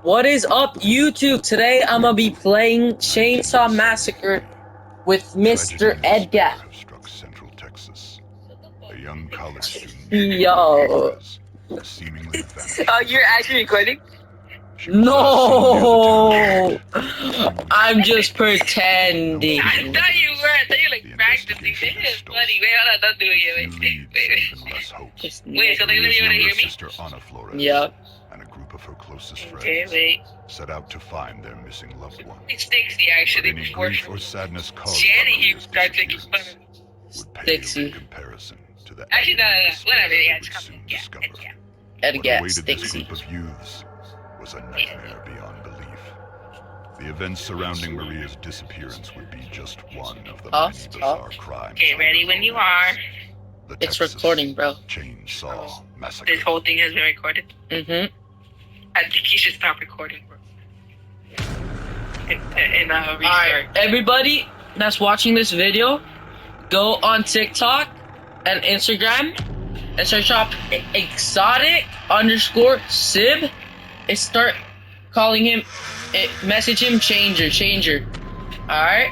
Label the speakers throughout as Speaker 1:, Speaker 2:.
Speaker 1: What is up, YouTube? Today I'm gonna be playing Chainsaw Massacre with Mr. Edgar.
Speaker 2: Struck Central Texas. A young college student
Speaker 1: Yo.
Speaker 2: seemingly vanished.
Speaker 3: Oh, you're actually recording?
Speaker 2: She was last seen near
Speaker 1: No,
Speaker 2: the town.
Speaker 1: I'm just pretending.
Speaker 3: I thought you were. I thought you were
Speaker 2: The
Speaker 3: like practicing.
Speaker 2: investigation
Speaker 3: This
Speaker 2: has
Speaker 3: is
Speaker 2: stalled.
Speaker 3: funny. Wait, hold on. Don't do it yet.
Speaker 2: New leads, even less hope.
Speaker 3: Wait, so they're gonna
Speaker 2: Maria's
Speaker 3: be able to hear
Speaker 2: younger
Speaker 3: me?
Speaker 2: sister Ana Flores
Speaker 1: Yep.
Speaker 2: and a group of her closest
Speaker 3: Okay,
Speaker 2: friends
Speaker 3: wait.
Speaker 2: set out to find their missing loved one.
Speaker 3: It's Dixie,
Speaker 2: But
Speaker 3: actually.
Speaker 2: any
Speaker 3: Before
Speaker 2: grief or sadness caused
Speaker 3: Jenny,
Speaker 2: by
Speaker 3: you
Speaker 2: Maria's
Speaker 3: start making fun of me.
Speaker 2: disappearance would pale
Speaker 1: Dixie.
Speaker 2: in comparison to the
Speaker 3: Actually, no,
Speaker 2: agony
Speaker 3: no,
Speaker 2: and
Speaker 3: no. Whatever.
Speaker 2: despair
Speaker 3: Yeah,
Speaker 2: they
Speaker 3: it's
Speaker 2: would
Speaker 3: coming.
Speaker 2: soon
Speaker 3: Yeah,
Speaker 2: discover.
Speaker 3: yeah.
Speaker 2: What
Speaker 1: Edgar,
Speaker 2: awaited this
Speaker 1: Dixie.
Speaker 2: group of youths was a nightmare beyond belief. The events surrounding Maria's disappearance would be just one of the
Speaker 1: Tough,
Speaker 2: many
Speaker 1: tough.
Speaker 2: bizarre crimes.
Speaker 3: Okay, ready when you are.
Speaker 2: The
Speaker 1: It's
Speaker 2: Texas
Speaker 1: recording, bro.
Speaker 2: Chainsaw Massacre.
Speaker 3: This whole thing has been recorded.
Speaker 1: Mm-hmm.
Speaker 3: I think you should stop recording, bro. And restart.
Speaker 1: Alright, everybody that's watching this video, go on TikTok and Instagram and search up exotic_sib and start calling him, message him changer. Alright?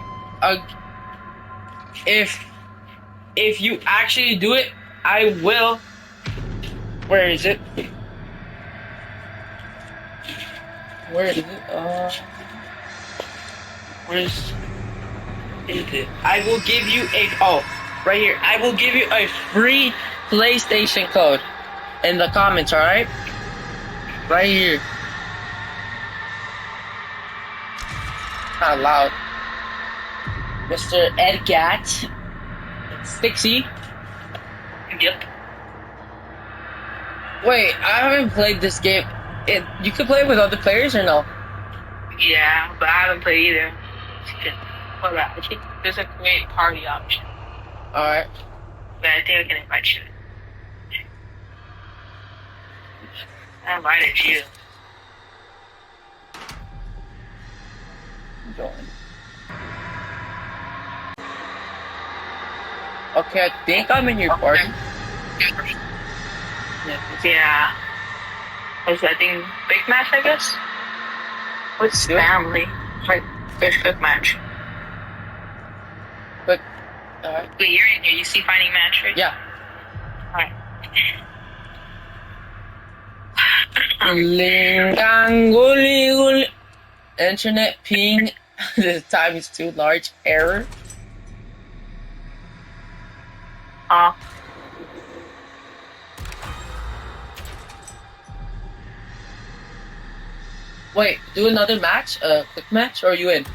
Speaker 1: If you actually do it, I will. Where is it? Where is it? Where's it? I will give you right here. I will give you a free PlayStation code in the comments, alright? Right here. Not loud. Mr. Edgat. Stixie.
Speaker 3: Yep.
Speaker 1: Wait, I haven't played this game. You can play it with other players or no?
Speaker 3: Yeah, but I haven't played either. Hold on. I think there's a create party option.
Speaker 1: Alright.
Speaker 3: But I think I can invite you. I invited you.
Speaker 1: Join. Okay, I think I'm in your party.
Speaker 3: Yeah. I think big match, I guess. What's
Speaker 1: Yeah.
Speaker 3: family? Like, there's quick match.
Speaker 1: But, alright.
Speaker 3: Wait, you're in here. You see finding match, right?
Speaker 1: Yeah.
Speaker 3: Alright.
Speaker 1: Linganguli. Internet ping. The time is too large. Error. Wait, do another match? Quick match? Or are you in?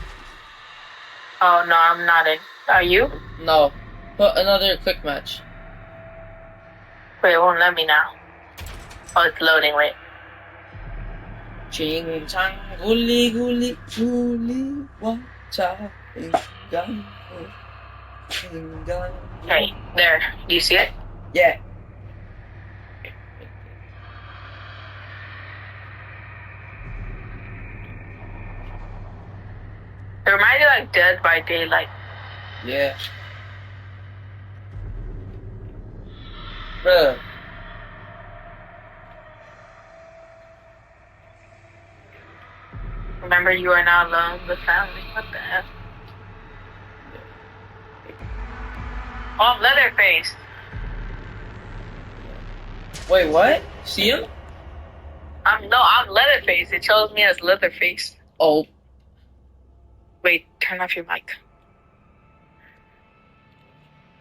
Speaker 3: Oh, no, I'm not in. Are you?
Speaker 1: No. Put another quick match.
Speaker 3: Wait, it won't let me now. Oh, it's loading, wait.
Speaker 1: Ching chang guli guli guli wa cha gang.
Speaker 3: Hey, there. Do you see it?
Speaker 1: Yeah.
Speaker 3: It reminds me like Dead by Daylight.
Speaker 1: Yeah. Bruh.
Speaker 3: Remember, you are not alone with family. What the hell? Oh, Leatherface.
Speaker 1: Wait, what? See him?
Speaker 3: I'm Leatherface. It shows me as Leatherface.
Speaker 1: Oh.
Speaker 3: Wait, turn off your mic.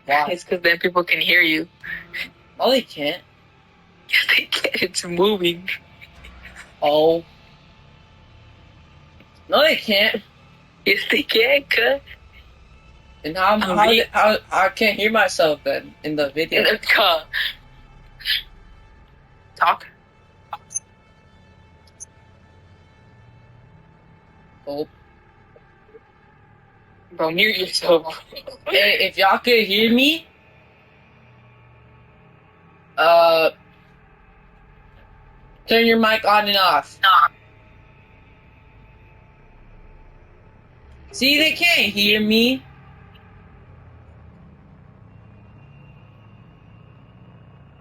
Speaker 1: Wow.
Speaker 3: It's because then people can hear you.
Speaker 1: No, they can't.
Speaker 3: Yes, they can. It's moving.
Speaker 1: Oh. No, they can't.
Speaker 3: Yes, they can, cuz.
Speaker 1: And how I can't hear myself then in the video.
Speaker 3: Talk.
Speaker 1: Oh.
Speaker 3: Bro, mute yourself.
Speaker 1: Hey, if y'all could hear me, turn your mic on and off. See, they can't hear me.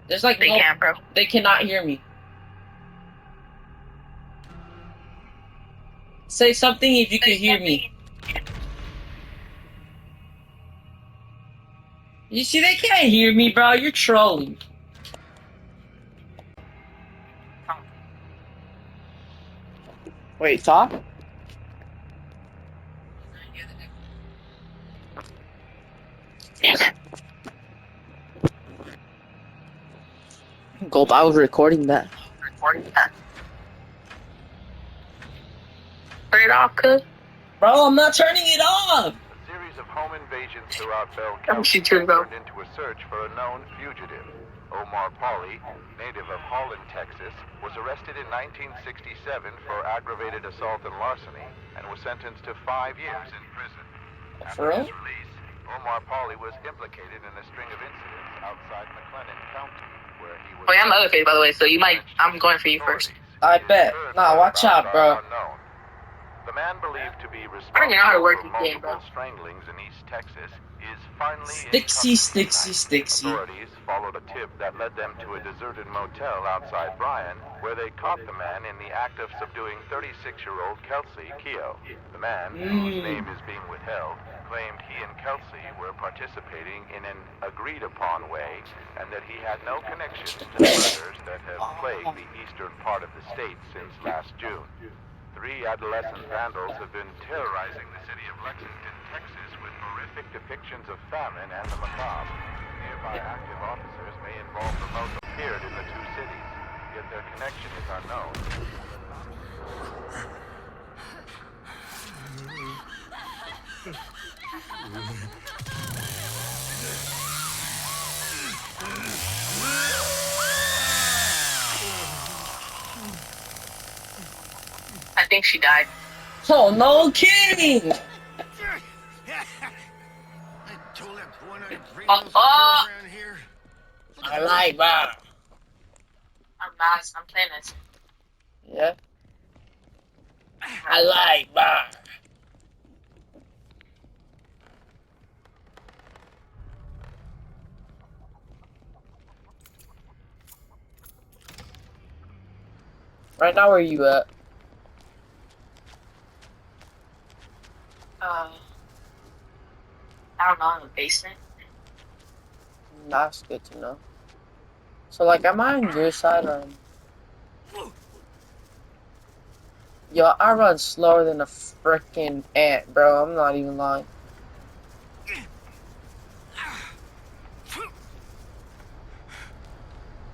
Speaker 1: There's like
Speaker 3: They
Speaker 1: no,
Speaker 3: can, bro.
Speaker 1: they cannot hear me. Say something if you can hear me. You see, they can't hear me, bro. You're trolling. Wait, talk? Gulp, I was recording that.
Speaker 3: Turn it off, cuz.
Speaker 1: Bro, I'm not turning it off!
Speaker 2: A series of home invasions throughout Bell
Speaker 3: Let me
Speaker 2: County
Speaker 3: see, turn it off.
Speaker 2: turned into a search for a known fugitive. Omar Pauly, native of Holland, Texas, was arrested in 1967 for aggravated assault and larceny and was sentenced to 5 years in prison.
Speaker 1: For
Speaker 2: After
Speaker 1: real?
Speaker 2: his release, Omar Pauly was implicated in a string of incidents outside McLennan County, where he was...
Speaker 3: Oh, yeah, I'm the other face, by the way, so you might. I'm going for you first.
Speaker 1: I bet. Nah, watch out, bro.
Speaker 2: Unknown. The man believed to be
Speaker 3: I don't even know how to
Speaker 2: responsible
Speaker 3: work
Speaker 2: for
Speaker 3: this game, bro.
Speaker 2: multiple stranglings in East Texas is finally
Speaker 1: Stixy,
Speaker 2: in
Speaker 1: Stixy,
Speaker 2: custody.
Speaker 1: Stixy.
Speaker 2: Authorities followed a tip that led them to a deserted motel outside Bryan, where they caught the man in the act of subduing 36-year-old Kelsey Keogh. The man, whose name is being withheld, claimed he and Kelsey were participating in an agreed-upon way and that he had no connection to the murders that have plagued the eastern part of the state since last June. 3 adolescent vandals have been terrorizing the city of Lexington, Texas, with horrific depictions of famine and the macabre. Nearby active officers may involve the most appeared in the 2 cities, yet their connection is unknown.
Speaker 3: I think she died.
Speaker 1: Oh, no kidding!
Speaker 4: I told that one-eyed Pringles to
Speaker 3: oh.
Speaker 4: go around here.
Speaker 1: I like that.
Speaker 3: I'm not. I'm playing this.
Speaker 1: Yeah? I like that. Right now, where you at?
Speaker 3: I don't know, in the basement.
Speaker 1: That's good to know. So, like, am I on your side or... Yo, I run slower than a freaking ant, bro. I'm not even lying.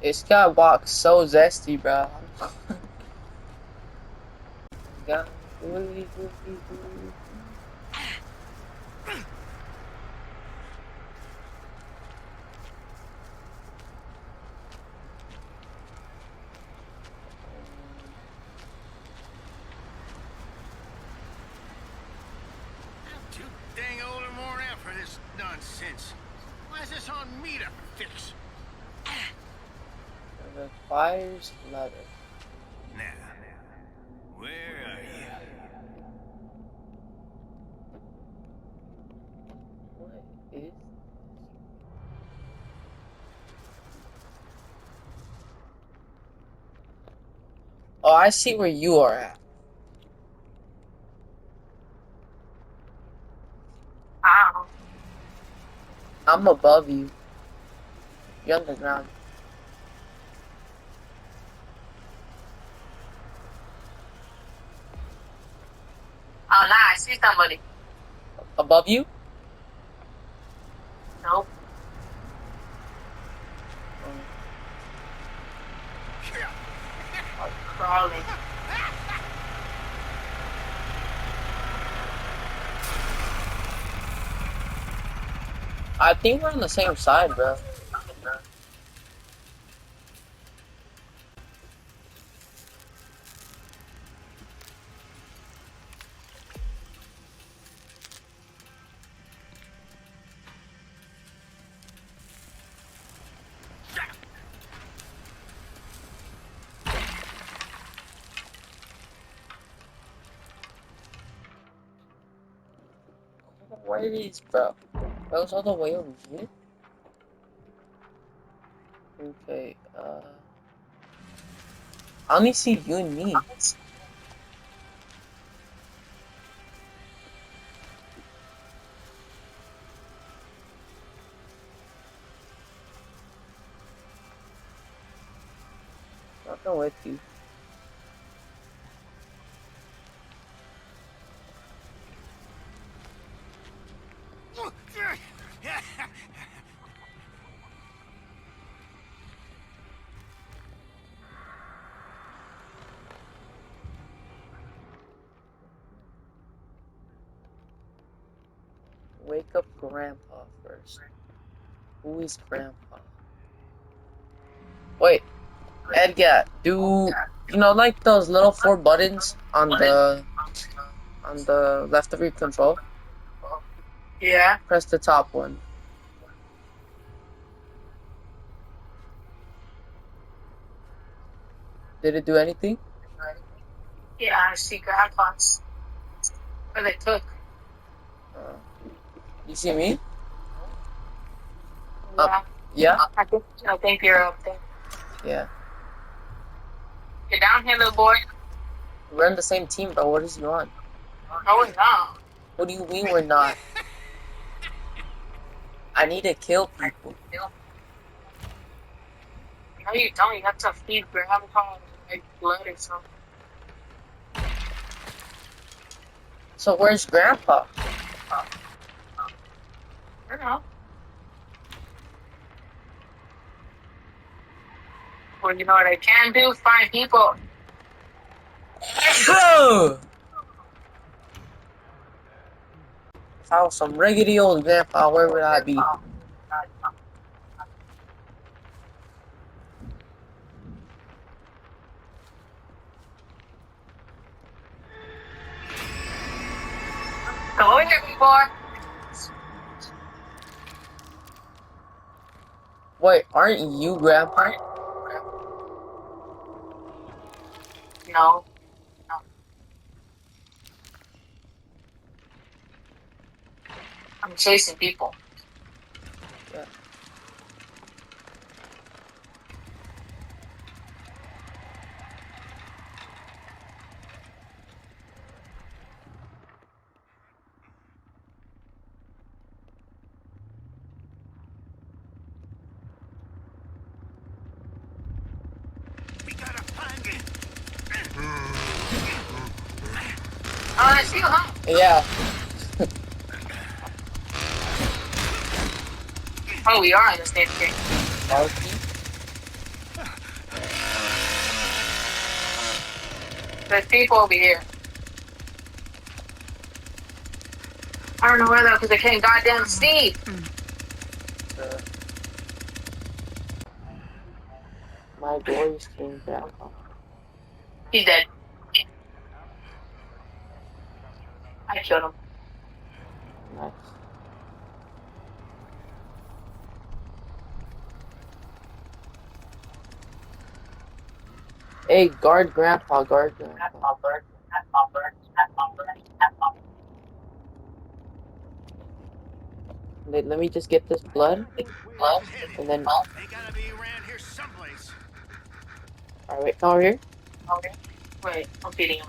Speaker 1: This guy walks so zesty, bro. God.
Speaker 4: I'm too dang old and worn out for this nonsense. Why is this on me to fix?
Speaker 1: Requires leather.
Speaker 4: Now, where are you?
Speaker 1: What is... Oh, I see where you are at.
Speaker 3: I don't know.
Speaker 1: I'm above you. You're underground.
Speaker 3: Oh, nah, I see somebody.
Speaker 1: Above you?
Speaker 3: Nope. I'm crawling.
Speaker 1: I think we're on the same side, bro. Where is, bro? Those all the way over here? Okay, I only see you and me. I'll go with you. Wake up Grandpa first. Who is Grandpa? Wait, Edgar, do you know like those little 4 buttons on the left of your control?
Speaker 3: Yeah.
Speaker 1: Press the top one. Did it do anything?
Speaker 3: Yeah, I see grandpas. Where they cook.
Speaker 1: Uh, you see me?
Speaker 3: Yeah.
Speaker 1: Up. Yeah?
Speaker 3: I think you're up there.
Speaker 1: Yeah.
Speaker 3: Get down here, little boy.
Speaker 1: We're in the same team, bro. What is you on?
Speaker 3: No, we're not.
Speaker 1: What do you mean we're not? I need to kill people.
Speaker 3: No, you don't. You have to feed grandpa like blood or something.
Speaker 1: So where's Grandpa?
Speaker 3: I don't know. Well, you know what I can do? Find people.
Speaker 1: If I was some rickety old grandpa, where would I be?
Speaker 3: Go here, big boy.
Speaker 1: Wait, aren't you Grandpa?
Speaker 3: No. I'm chasing people.
Speaker 1: Yeah.
Speaker 4: We gotta find it.
Speaker 3: Oh, I see you, huh?
Speaker 1: Yeah.
Speaker 3: Oh, we are in the same game.
Speaker 1: Marky?
Speaker 3: There's people over here. I don't know where though, because they can't goddamn see.
Speaker 1: My glorious king Grandpa.
Speaker 3: He's dead. I killed him.
Speaker 1: Nice. Hey, guard Grandpa, guard Grandpa. Let me just get this blood,
Speaker 4: Where is it
Speaker 1: and
Speaker 4: headed?
Speaker 1: then...
Speaker 4: They gotta be around here someplace.
Speaker 1: Alright, come over here.
Speaker 3: Okay. Wait, I'm feeding him.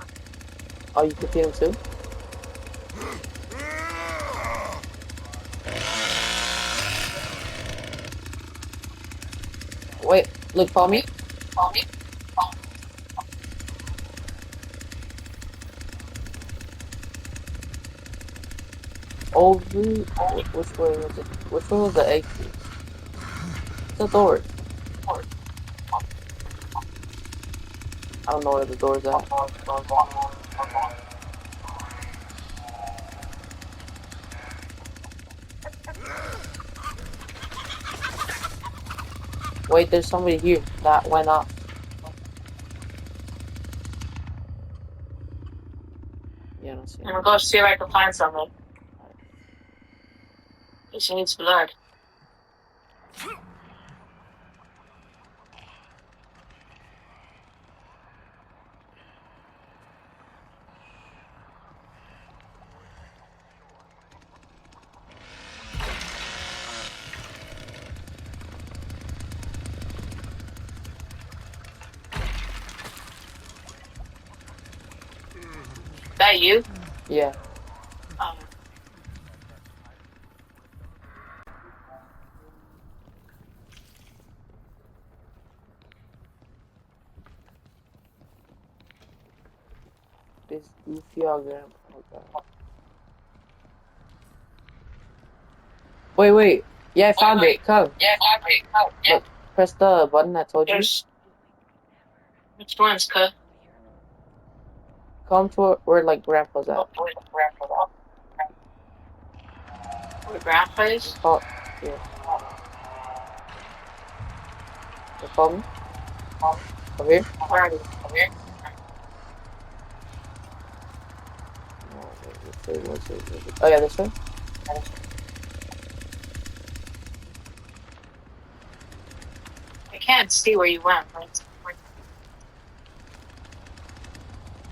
Speaker 1: Oh, you can feed him too? Wait, look, follow me.
Speaker 3: Follow me.
Speaker 1: Over... Which way was it? Which way was the exit? It's the door. I don't know where the door's at. Wait, there's somebody here that went off. Yeah, I don't see
Speaker 3: I'm
Speaker 1: it.
Speaker 3: gonna go see if I can find someone. She needs blood. Is that you?
Speaker 1: Yeah.
Speaker 3: Um,
Speaker 5: this goofy on grandpa. Oh, God. Wait. Yeah, I found it. Come. Look, press the button I told you.
Speaker 3: There's which one's cut?
Speaker 5: Come to where like grandpa's at.
Speaker 3: Where grandpa is?
Speaker 5: Call. Yeah. You call me? Over here?
Speaker 3: Where are you?
Speaker 5: Oh, wait, let's see. Oh, yeah, this way?
Speaker 3: I can't see where you went.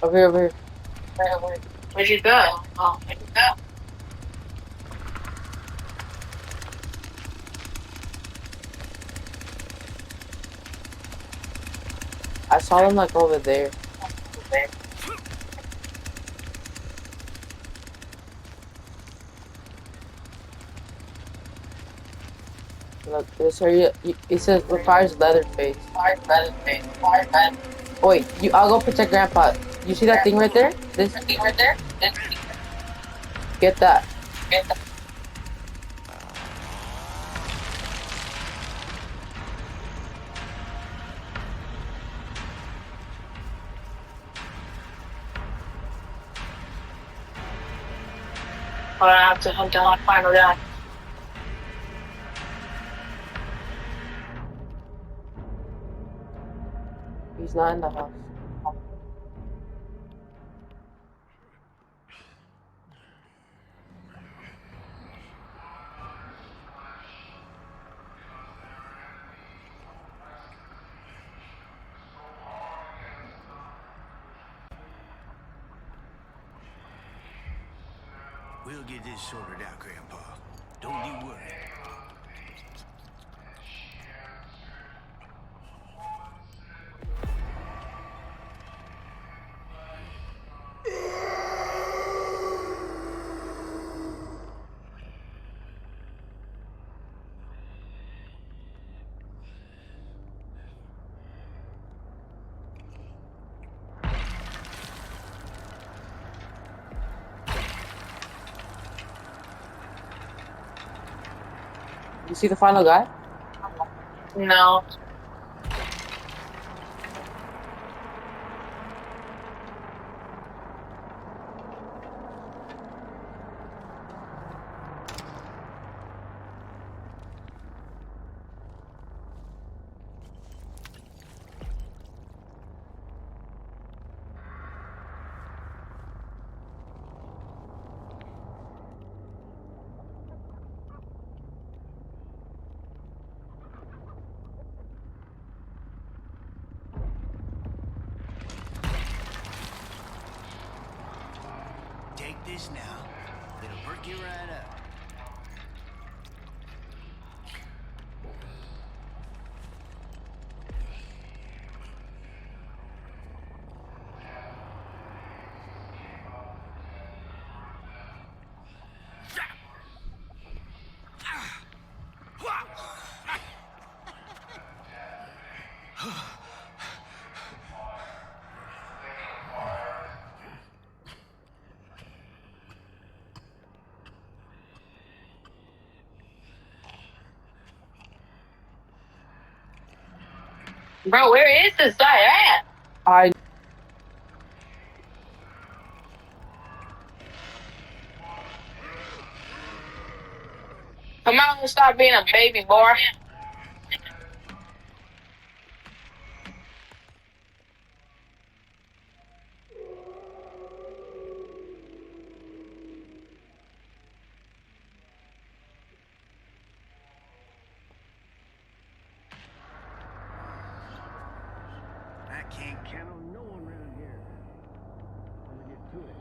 Speaker 5: Over here.
Speaker 3: Where'd you go? Oh, where'd you go?
Speaker 5: I saw them like over there. Look, this area, it says requires Leatherface. Oh, wait, I'll go protect Grandpa. You see that thing right there? This thing right there? Get that.
Speaker 3: Or I have to hunt down and find a guy.
Speaker 5: He's not in the house.
Speaker 4: We'll get this sorted out, Grandpa. Don't you worry.
Speaker 5: You see the final guy?
Speaker 3: No.
Speaker 4: Take this now. It'll perk you right up.
Speaker 3: Bro, where is this guy at?
Speaker 5: I
Speaker 3: Come on and stop being a baby boy.
Speaker 4: I can't count on no one around here. When we get to it.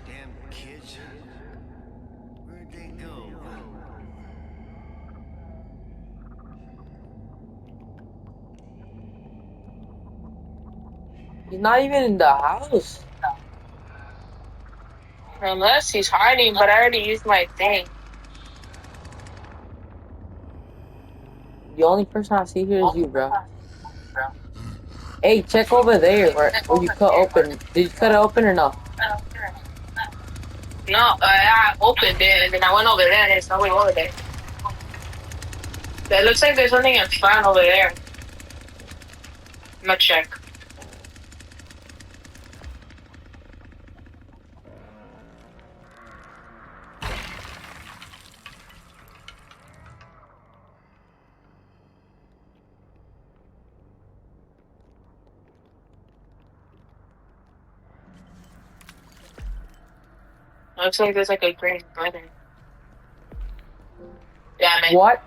Speaker 4: Damn kids. Where'd they go?
Speaker 5: He's not even in the house.
Speaker 3: Unless he's hiding, but I already used my thing.
Speaker 5: The only person I see here is you, bro. Hey, check over there where you cut open. Did you cut it open or no?
Speaker 3: No, I opened it and then I went over there and there's nobody over there. It looks like there's something in front over there. I'm gonna check. Looks like there's like a green button. Damn it.
Speaker 5: What?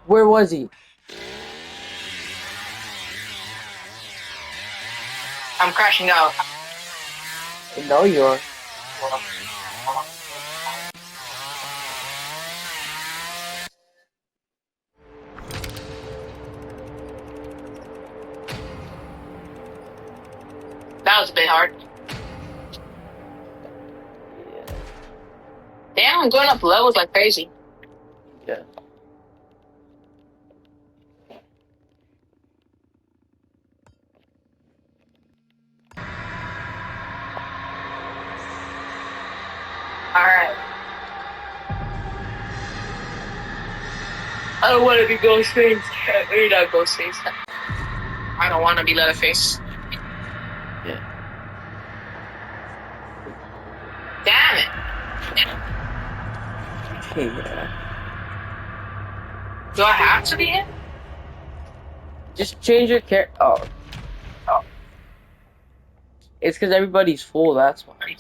Speaker 5: Where was he?
Speaker 3: I'm crashing out.
Speaker 5: No, you're.
Speaker 3: That was a bit hard. Damn, I'm going up levels like crazy.
Speaker 5: Yeah.
Speaker 3: Alright. I don't want to be Ghostface. Maybe not Ghostface. I don't want to be Leatherface.
Speaker 5: Yeah.
Speaker 3: Damn it.
Speaker 5: Yeah.
Speaker 3: Do I have to be in?
Speaker 5: Just change your character. Oh. It's because everybody's full, that's why.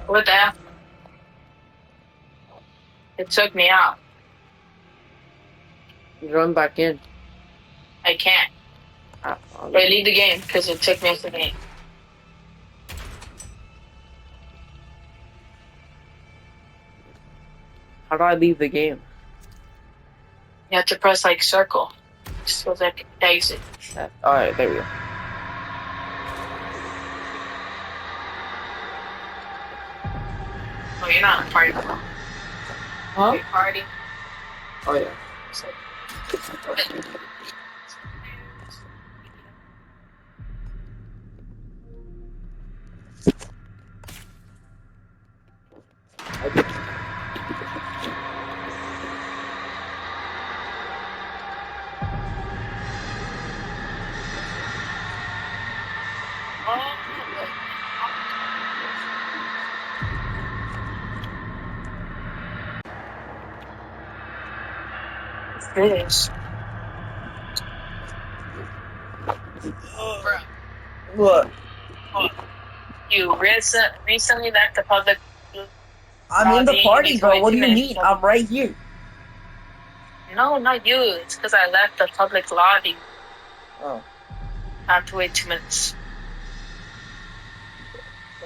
Speaker 3: What the hell? It took me out.
Speaker 5: Run back in.
Speaker 3: I can't. Wait, leave the game because it took me out the game.
Speaker 5: How do I leave the game?
Speaker 3: You have to press like circle. So that exit.
Speaker 5: Alright, there we go.
Speaker 3: Oh, you're not in a party.
Speaker 5: Huh?
Speaker 3: You're party.
Speaker 5: Oh, yeah.
Speaker 3: Finish. Bro,
Speaker 5: What?
Speaker 3: you recently left the public.
Speaker 5: I'm in the
Speaker 3: Lobby,
Speaker 5: party,
Speaker 3: you
Speaker 5: bro. What do you
Speaker 3: need to
Speaker 5: mean?
Speaker 3: finish.
Speaker 5: I'm right here.
Speaker 3: No, not you. It's because I left the public lobby.
Speaker 5: Oh.
Speaker 3: I have to wait 2 minutes.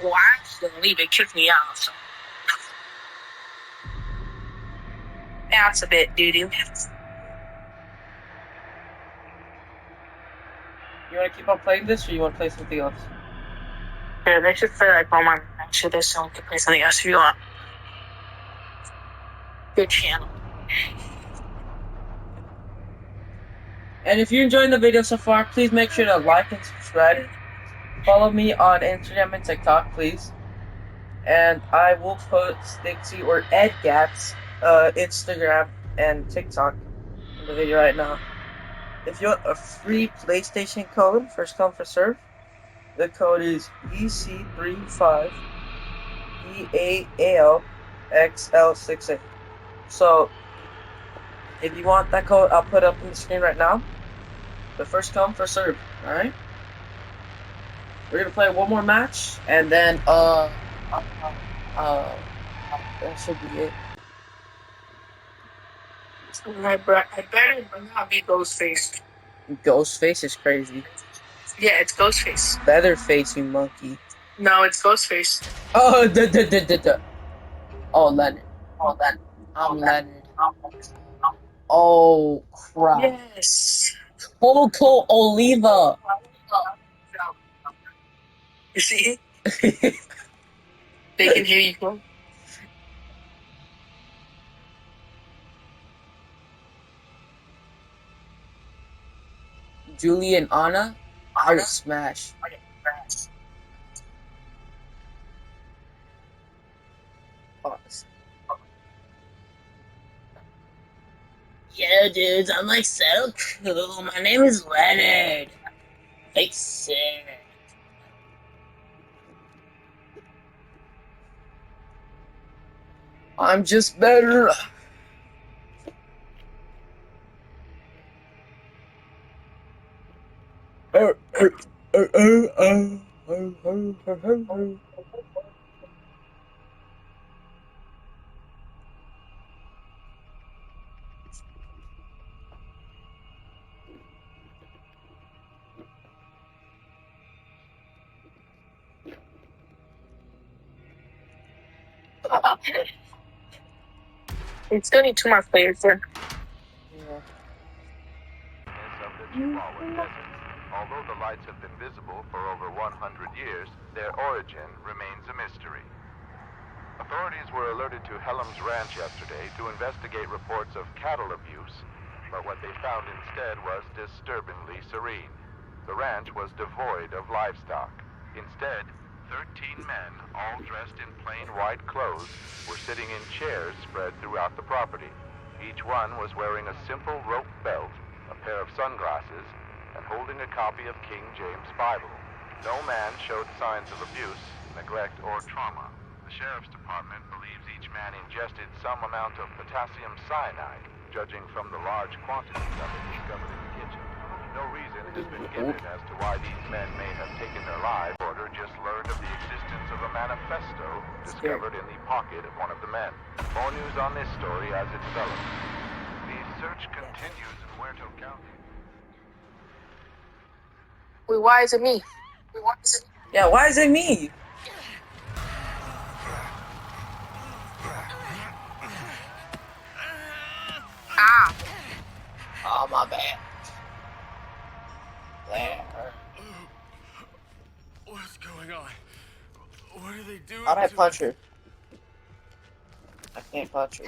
Speaker 3: Well, I didn't leave. It kicked me out. So. That's a bit doo-doo.
Speaker 5: You want to keep on playing this, or you want to play something else?
Speaker 3: Yeah, they should play like one more match of this so we can play something else if you want. Good channel.
Speaker 5: And if you're enjoying the video so far, please make sure to like and subscribe. Follow me on Instagram and TikTok, please. And I will put Stixie or Ed Gat's Instagram and TikTok in the video right now. If you want a free PlayStation code, first come first serve, the code is EC35EAALXL68. So, if you want that code, I'll put it up on the screen right now. The first come first serve, alright? We're gonna play one more match, and then, that should be it.
Speaker 3: I better not be Ghostface.
Speaker 5: Ghostface is crazy.
Speaker 3: Yeah, it's Ghostface.
Speaker 5: Leatherface, you monkey.
Speaker 3: No, it's Ghostface.
Speaker 5: Oh, Oh, Leonard. I'm Leonard. Oh, crap.
Speaker 3: Yes.
Speaker 5: Coco Oliva.
Speaker 3: You see? They can hear you, bro.
Speaker 5: Julie and Anna, I would smash. Pause. Yo, dudes, I'm like so cool. My name is Leonard. Like sick. I'm just better.
Speaker 3: It's gonna need 2 more players there.
Speaker 5: Yeah.
Speaker 2: Of the Chihuahuan Desert. Although the lights have been visible for over 100 years, their origin remains a mystery. Authorities were alerted to Hellam's Ranch yesterday to investigate reports of cattle abuse, but what they found instead was disturbingly serene. The ranch was devoid of livestock. Instead, 13 men, all dressed in plain white clothes, were sitting in chairs spread throughout the property. Each one was wearing a simple rope belt, a pair of sunglasses, and holding a copy of King James' Bible. No man showed signs of abuse, neglect, or trauma. The sheriff's department believes each man ingested some amount of potassium cyanide, judging from the large quantities of it discovered in the kitchen. No reason has been given as to why these men may have taken their lives. Order just learned of the existence of a manifesto discovered in the pocket of one of the men. More news on this story as it develops. The search continues in Huerto County.
Speaker 3: Wait, why is it me?
Speaker 5: Yeah, why is it me?
Speaker 3: Ah!
Speaker 5: Oh, my bad. There.
Speaker 4: What's going on? What are they doing?
Speaker 5: How'd I
Speaker 4: to
Speaker 5: punch
Speaker 4: us?
Speaker 5: her? I can't punch her.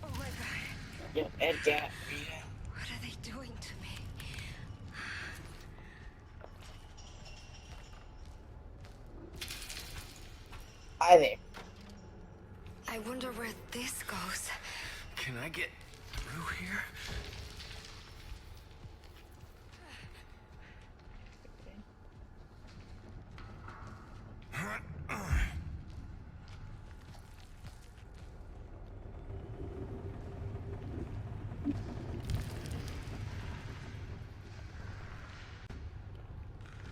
Speaker 6: Oh my god,
Speaker 5: Yeah, Edgar.
Speaker 6: what are they doing to me?
Speaker 5: Hi there.
Speaker 6: I wonder where this goes.
Speaker 4: Can I get through here?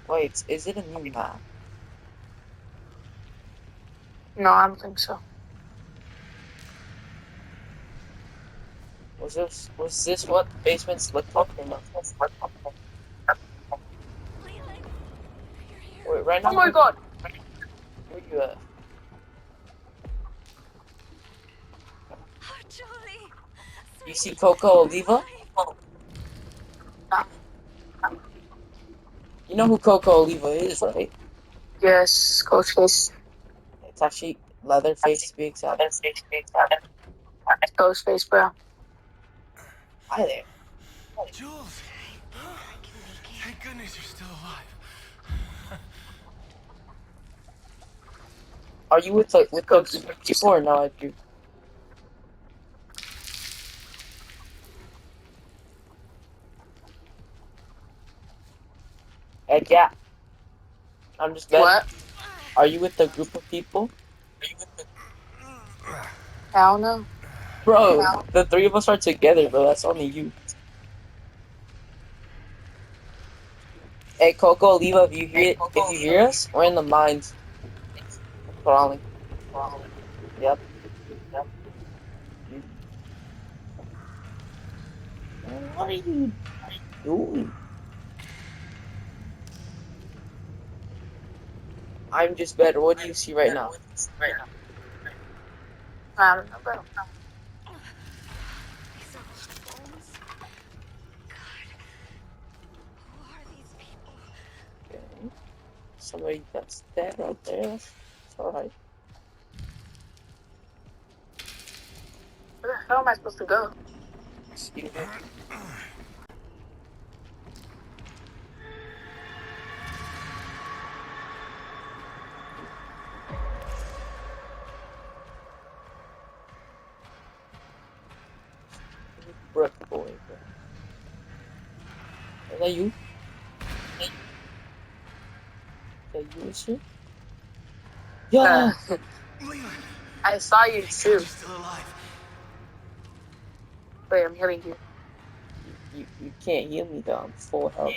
Speaker 5: Wait, is it a new map?
Speaker 3: No, I don't think so.
Speaker 5: Was this what basements looked like? Or not? Wait, right now.
Speaker 3: Oh my god!
Speaker 5: Where you at?
Speaker 6: Oh, Julie!
Speaker 5: You see Coco Oliva? You know who Coco Oliva is, right?
Speaker 3: Yes, Ghostface.
Speaker 5: It's actually Leatherface to be exact.
Speaker 3: Ghostface, bro.
Speaker 5: Hi there.
Speaker 4: Jules! Thank goodness you're still alive.
Speaker 5: Are you with the people or no, Andrew? Heck yeah. I'm just betting.
Speaker 3: What?
Speaker 5: Are you with the group of people?
Speaker 3: I don't know.
Speaker 5: Bro, the three of us are together, bro. That's only you. Hey, Coco Oliva, if you hear us, we're in the mines. Crawling. Yep. What are you doing? I'm just better. What do you see right now?
Speaker 3: I don't know, bro.
Speaker 6: These are bones. God.
Speaker 5: somebody that's dead right there. It's alright.
Speaker 3: Where the hell am I supposed to go?
Speaker 5: Excuse me. Brick boy. Is that you? Is that you, shit? Yeah!
Speaker 4: Leland,
Speaker 3: I saw you too.
Speaker 4: you're still alive.
Speaker 3: Wait, I'm healing you.
Speaker 5: You can't heal me though, I'm full health.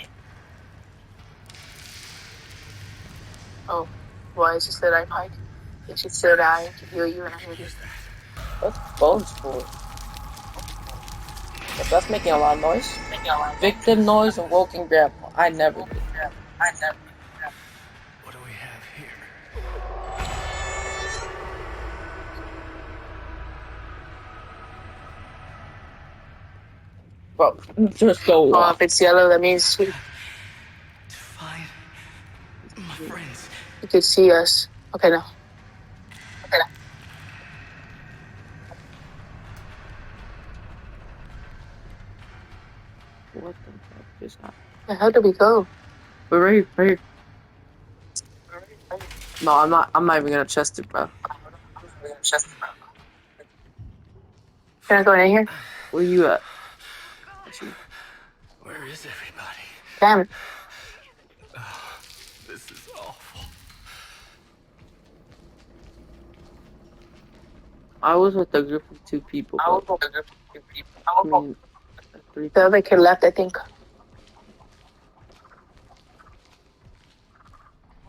Speaker 3: Oh, well, I just said I might. It just said I can heal you and I healed you.
Speaker 5: What's bones for? If that's making a lot of noise. Victim noise and woken grandpa. I never did.
Speaker 4: What do we have here?
Speaker 5: Bro, just so
Speaker 3: Oh,
Speaker 5: long.
Speaker 3: if it's yellow, that means
Speaker 4: To find my friends.
Speaker 3: you could see us. Okay, no.
Speaker 5: What the fuck just happened?
Speaker 3: Where the hell did we go?
Speaker 5: We're right here. No, I'm not even gonna chest it, bro.
Speaker 3: Can I go in here?
Speaker 5: Where you at? Actually,
Speaker 4: Where is everybody?
Speaker 3: Damn it.
Speaker 4: This is awful.
Speaker 5: I was with a group of 2 people. But, I mean, 3
Speaker 3: The other kid left, I think.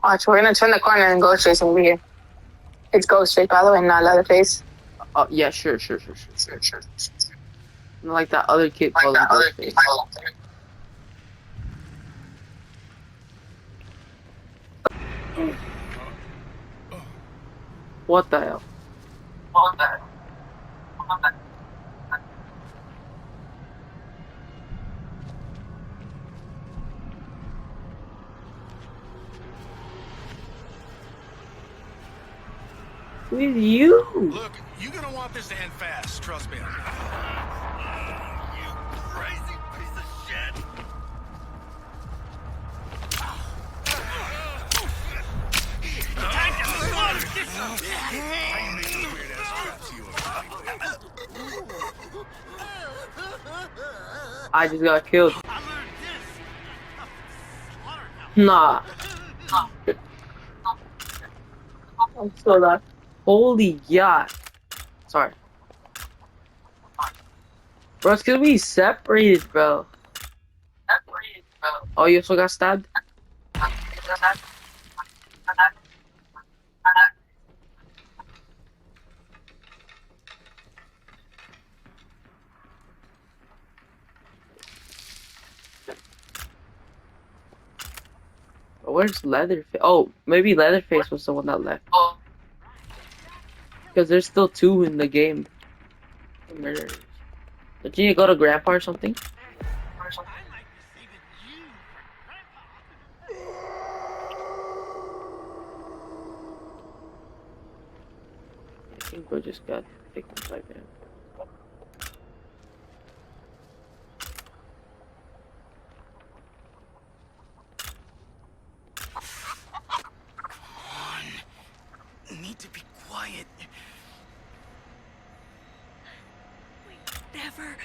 Speaker 3: Watch, we're gonna turn the corner and Ghostface will be here. It's Ghostface, by the way, not Leatherface.
Speaker 5: Oh, yeah, sure. Like that other kid called Ghostface. What the hell? With you?
Speaker 4: Look, you're gonna want this to end fast, trust me. You crazy piece of shit! I make these weird-ass traps you
Speaker 5: I just got killed. Nah.
Speaker 3: I'm so lost.
Speaker 5: Holy god. Sorry. Bro, it's cause we separated, bro. Oh, you also got stabbed? Where's Leatherface? Oh, maybe Leatherface was the one that left. Because there's still 2 in the game. Murderers. Did you go to Grandpa or something? I think bro just got victims like that.
Speaker 4: You need to be quiet.
Speaker 6: We never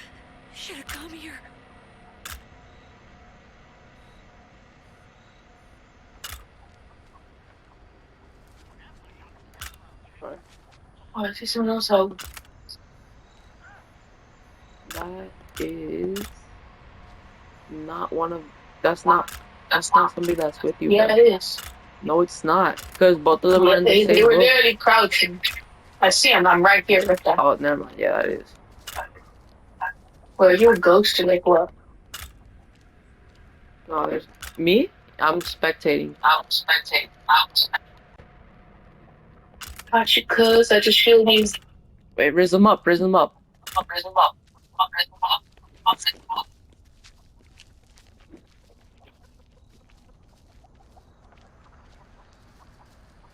Speaker 6: should have come here.
Speaker 3: Oh, I see someone else out.
Speaker 5: That is not one of. That's not somebody that's with you.
Speaker 3: Yeah,
Speaker 5: bro.
Speaker 3: it is.
Speaker 5: No, it's not. Because both of them are in the
Speaker 3: They
Speaker 5: same
Speaker 3: were
Speaker 5: room.
Speaker 3: literally crouching. I see him. I'm right here with them.
Speaker 5: Oh, never mind. Yeah, that is.
Speaker 3: Well, you're a ghost or like what?
Speaker 5: No, there's me. I'm spectating.
Speaker 3: Got you, cuz. I just feel these.
Speaker 5: Wait, raise him up.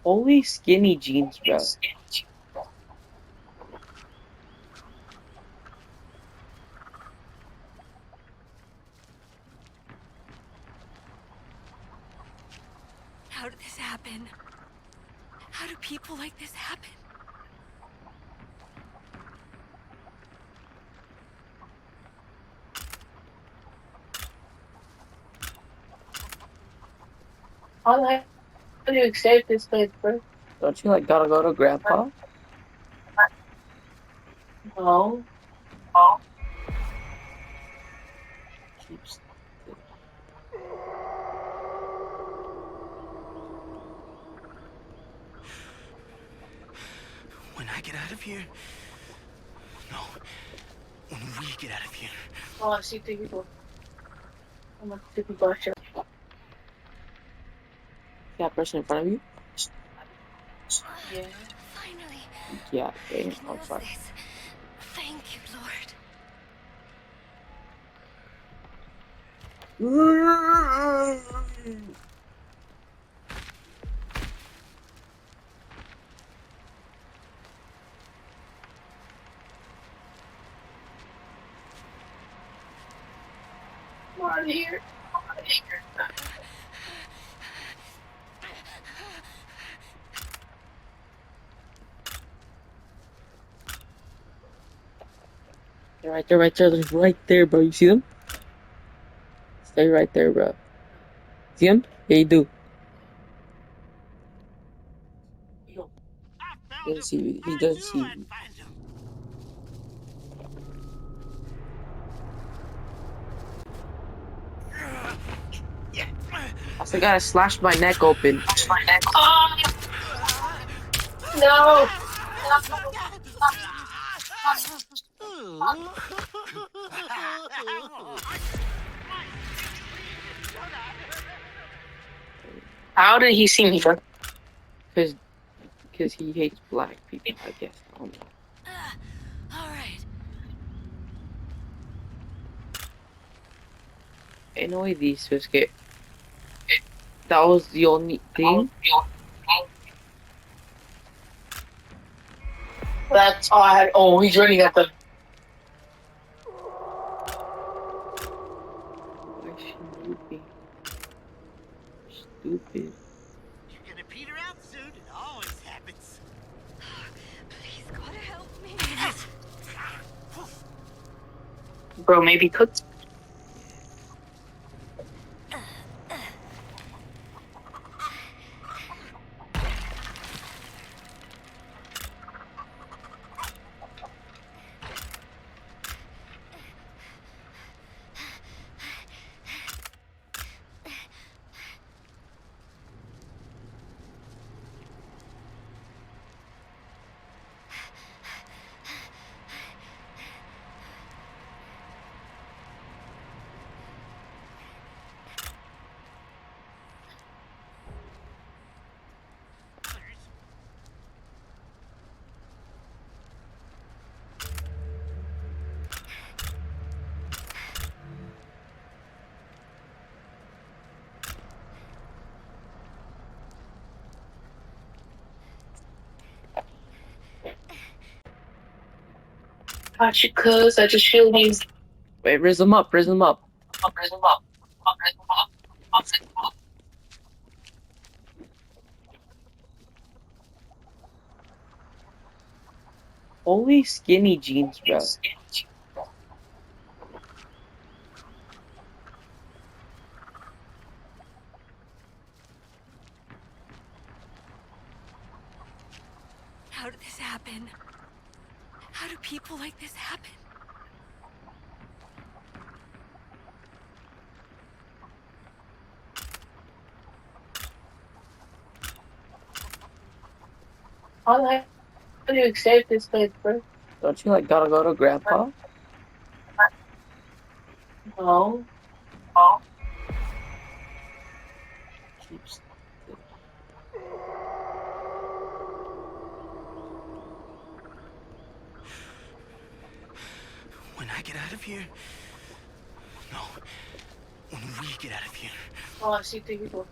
Speaker 5: Holy skinny jeans, bro.
Speaker 6: How did this happen? How do people like this happen?
Speaker 3: How the heck do you escape this place, bro?
Speaker 5: Don't you like gotta go to grandpa?
Speaker 3: No.
Speaker 5: Keeps.
Speaker 4: When I get out of here... No. When we get out of here.
Speaker 3: Oh, I see two people. I'm gonna two people actually.
Speaker 5: That person in front of you?
Speaker 3: Yeah.
Speaker 6: Finally.
Speaker 5: Yeah,
Speaker 6: I
Speaker 5: okay,
Speaker 6: can
Speaker 5: I'm
Speaker 6: move
Speaker 5: sorry.
Speaker 6: this. Thank you, Lord.
Speaker 3: I'm out of here.
Speaker 5: They're right there, right there, they're right there, bro. You see them? Stay right there, bro. See him? Yeah, you do.
Speaker 4: I
Speaker 5: He
Speaker 4: found
Speaker 5: doesn't
Speaker 4: him.
Speaker 5: see you. He
Speaker 4: I
Speaker 5: doesn't
Speaker 4: knew
Speaker 5: see
Speaker 4: I'd
Speaker 5: you.
Speaker 4: find him.
Speaker 5: That's the guy that slashed my neck open.
Speaker 3: Oh, no. How did he see me, bro?
Speaker 5: Because he hates black people, I guess. I don't know.
Speaker 6: All right.
Speaker 5: Ain't no way these fish get. That was the only thing.
Speaker 3: That's all I had. Oh, he's running at them.
Speaker 5: Why is she moving? Stupid.
Speaker 4: You're gonna peter out soon. It always happens.
Speaker 6: Please, God, help me.
Speaker 3: Bro, maybe cooked. Got you, cuz. I just feel these.
Speaker 5: Wait, raise him up, raise him up. Holy skinny jeans, bro.
Speaker 6: How did this happen? How do people like this happen?
Speaker 3: How the heck do you escape this place, bro?
Speaker 5: Don't you like gotta go to grandpa?
Speaker 3: No.
Speaker 5: Keeps.
Speaker 4: When I get out of here... No. When we get out of here.
Speaker 3: Oh, I see two people.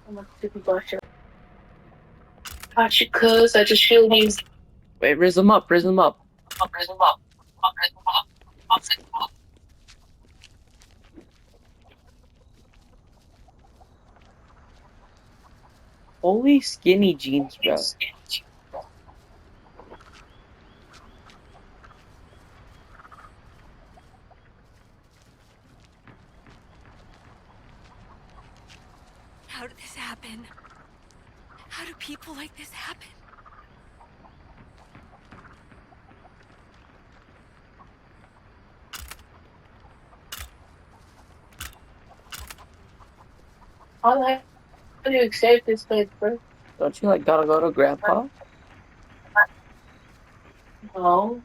Speaker 3: I'm gonna two people actually. Got you, cuz. I just feel these.
Speaker 5: Wait, raise them up, raise them up. Holy skinny jeans, bro.
Speaker 6: How did this happen? How do people like this happen?
Speaker 3: How do you accept this place, bro?
Speaker 5: Don't you like gotta go to grandpa?
Speaker 3: No.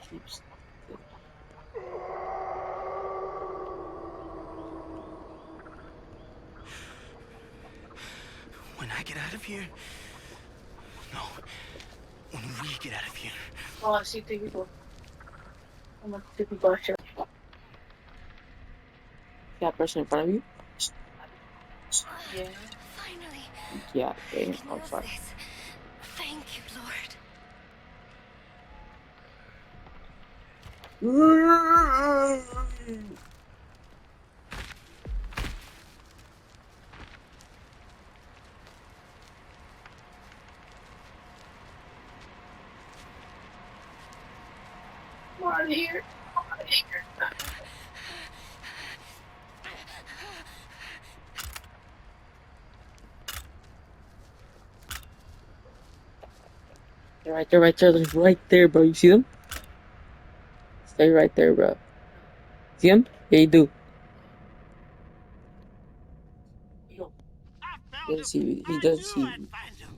Speaker 5: Keeps.
Speaker 4: When I get out of here. No. When we get out of here.
Speaker 3: Oh, I see two people. I'm gonna see people out here.
Speaker 5: That person in front of you?
Speaker 3: Yeah.
Speaker 6: Finally.
Speaker 5: Yeah,
Speaker 6: I
Speaker 5: dang,
Speaker 6: can
Speaker 5: I'm
Speaker 6: move
Speaker 5: sorry.
Speaker 6: this. Thank you, Lord.
Speaker 3: I'm out of here.
Speaker 5: They're right there, right there, they're right there, bro. You see them? Stay right there, bro. See him? Yeah, you do.
Speaker 4: I
Speaker 5: He
Speaker 4: found
Speaker 5: doesn't
Speaker 4: him.
Speaker 5: see you. He
Speaker 4: I
Speaker 5: doesn't
Speaker 4: knew
Speaker 5: see
Speaker 4: I'd
Speaker 5: you.
Speaker 4: find him.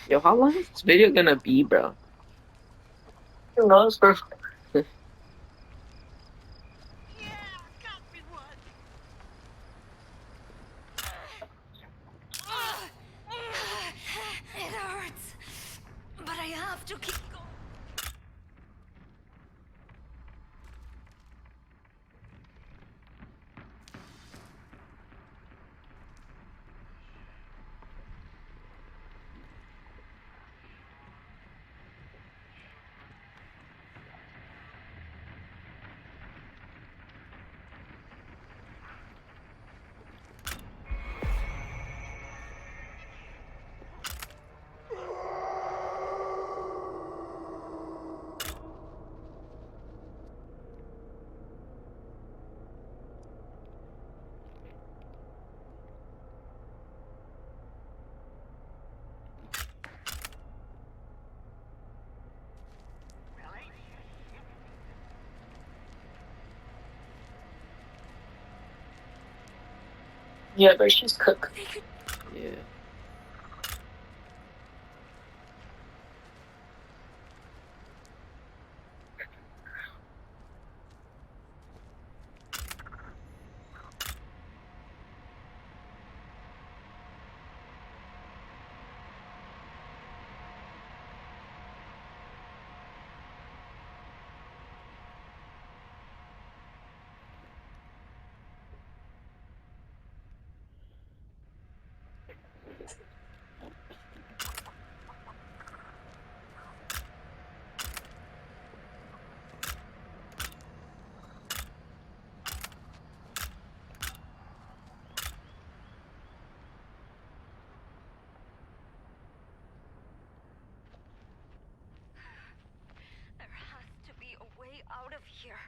Speaker 5: Yo, how long is this video gonna be, bro?
Speaker 3: Who knows, bro?
Speaker 4: Yeah, got me one.
Speaker 6: It hurts. But I have to keep going.
Speaker 3: Yeah, but she's cooked.
Speaker 6: They could
Speaker 5: Yeah.
Speaker 6: There has to be a way out of here.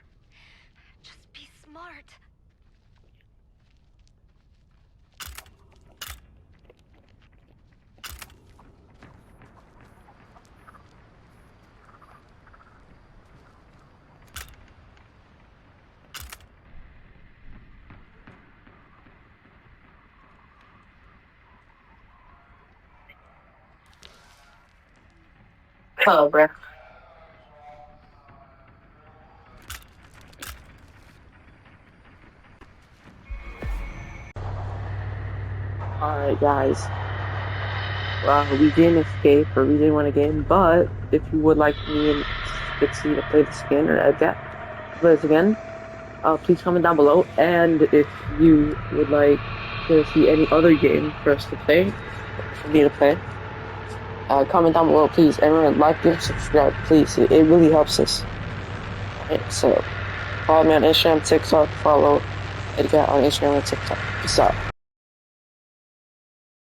Speaker 6: Just be smart.
Speaker 3: Oh, bro.
Speaker 5: Alright, guys. We didn't escape or we didn't want to get in, but if you would like me and Dixie to play the skin or that, this again, please comment down below. And if you would like to see any other game for us to play, for me to play, comment down below, please. And remember, like and subscribe, please. It really helps us. Alright, so follow me on Instagram, TikTok. Follow Edgar on Instagram and TikTok. Peace out.